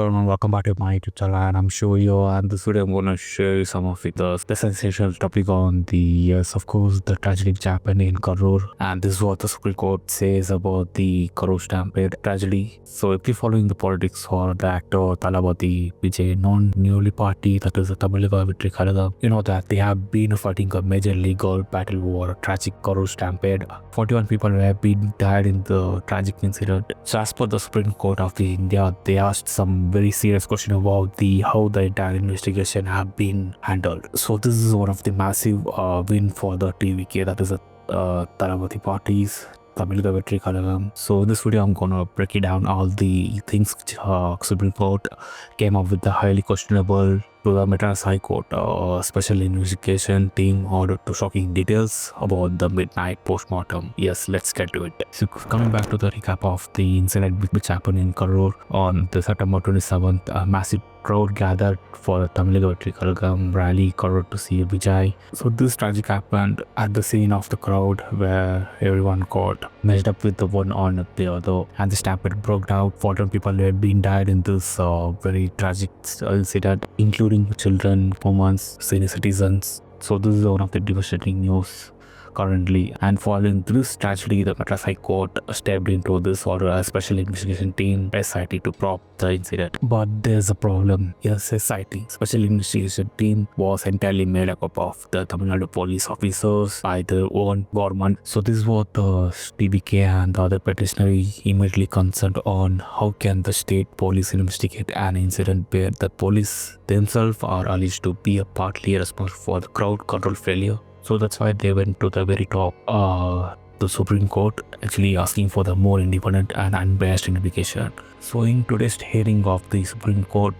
everyone, welcome back to my YouTube channel, and I'm Shoyo, and this video I'm gonna show you some of the sensational topic on the yes, of course, the tragedy which happened in Karur, and this is what the Supreme Court says about the Karur Stampede tragedy. So if you're following the politics for the actor Thalapathy Vijay, non-newly party, that is the Thalapathy Vijay, you know that they have been fighting a major legal battle over a tragic Karur Stampede. 41 people have been died in the tragic incident. So as per the Supreme Court of India, they asked some very serious question about how the entire investigation have been handled. So this is one of the massive win for the TVK, that is the Thalapathy parties. So in this video I'm gonna break it down all the things which Supreme Court came up with the highly questionable to the Madras High Court special investigation team ordered to shocking details about the midnight post-mortem. Yes, let's get to it. So coming back to the recap of the incident which happened in Karur on the September 27th, a massive crowd gathered for the Thalapathy rally Karur to see Vijay. So this tragic happened at the scene of the crowd where everyone got messed up with the one on the other, and the stampede broke out. 14 people had been died in this very tragic incident, including children, women, senior citizens. So this is one of the devastating news currently, and following this tragedy, the Madras High Court stepped into this order a special investigation team SIT to prop the incident. But there's a problem. Yes, SIT special investigation team was entirely made up of the Tamil Nadu police officers by their own government. So this is what the TVK and the other petitioner immediately concerned on: how can the state police investigate an incident where the police themselves are alleged to be partly responsible for the crowd control failure? So that's why they went to the very top, the Supreme Court, actually asking for the more independent and unbiased investigation. So in today's hearing of the Supreme Court,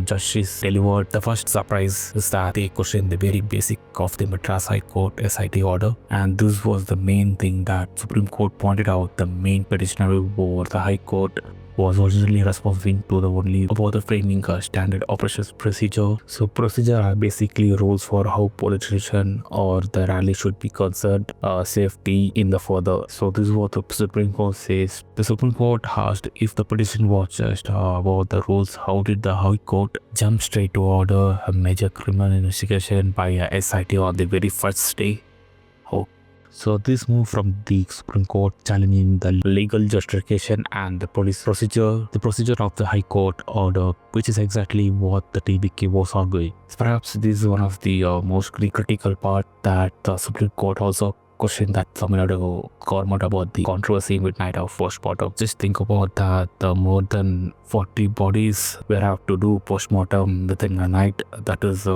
justice delivered the first surprise is that they questioned the very basic of the Madras High Court SIT order, and this was the main thing that Supreme Court pointed out. The main petitioner over the High Court was originally responsible to the only about the framing a standard operations procedure. So procedure are basically rules for how politician or the rally should be concerned, safety in the further. So this is what the Supreme Court says. The Supreme Court asked if the petition was just about the rules, how did the High Court jump straight to order a major criminal investigation by a SIT on the very first day? So this move from the Supreme Court challenging the legal justification and the police procedure, the procedure of the High Court order, which is exactly what the TVK was arguing. Perhaps this is one of the most critical part that the Supreme Court also questioned that Tamil Nadu government about the controversy midnight of post-mortem. Just think about that, the more than 40 bodies were have to do post-mortem within a night. That is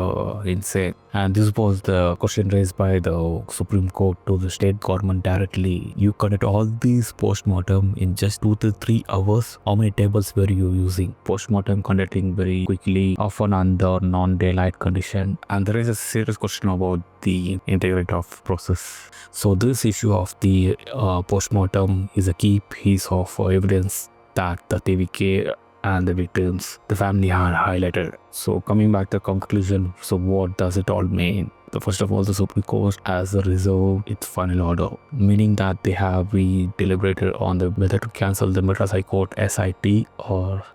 insane. And this was the question raised by the Supreme Court to the state government directly. You conduct all these post-mortem in just 2 to 3 hours. How many tables were you using? Post-mortem conducting very quickly, often under non-daylight condition. And there is a serious question about the integrity of process. So this issue of the post-mortem is a key piece of evidence that the TVK and the victims, the family, are highlighted. So coming back to the conclusion, so what does it all mean? First of all, the Supreme Court has reserved its final order, meaning that they have deliberated on the whether to cancel the Madras High Court SIT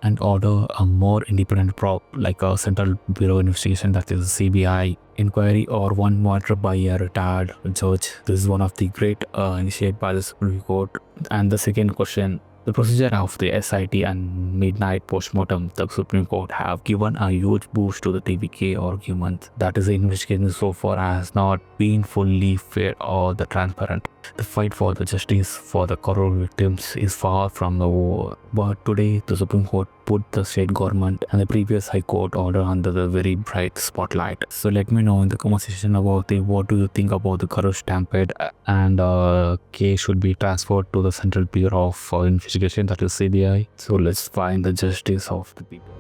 and order a more independent prop like a Central Bureau investigation, that is a CBI inquiry, or one monitored by a retired judge. This is one of the great initiated by the Supreme Court. And the second question, the procedure of the SIT and midnight postmortem, the Supreme Court have given a huge boost to the TVK argument that is the investigation so far has not been fully fair or the transparent. The fight for the justice for the Karur victims is far from over. But today, the Supreme Court put the state government and the previous High Court order under the very bright spotlight. So let me know in the comment section about what do you think about the Karur Stampede, and case should be transferred to the Central Bureau of Investigation, that is CBI. So let's find the justice of the people.